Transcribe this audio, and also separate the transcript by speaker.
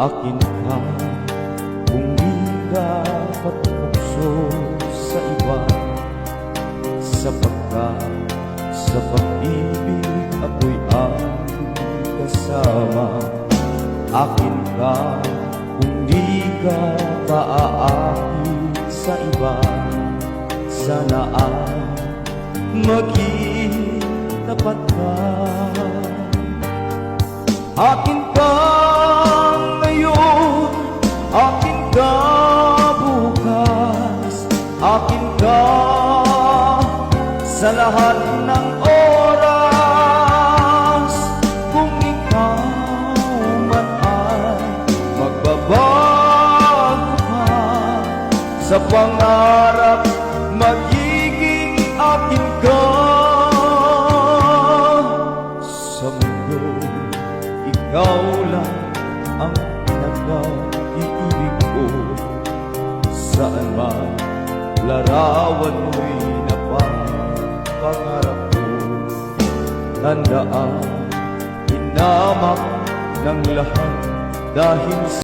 Speaker 1: akin ka kung di dapat bukso sa iba, sapagkat sa pag-ibig ako'y ang kasama. Akin ka kung di ka paaakit sa iba, sana ay maging tapat ka. Akin ka ngayon, akin ka bukas, akin ka sa lahat ng oras. Kung ikaw man ay magbabago ka sa pangarap, magiging akin ka. Sa mundo, ikaw lang ang nag-iibig ko. Saan man larawan mo'y napapangarap ko. Tandaan, hinamak ng lahat dahil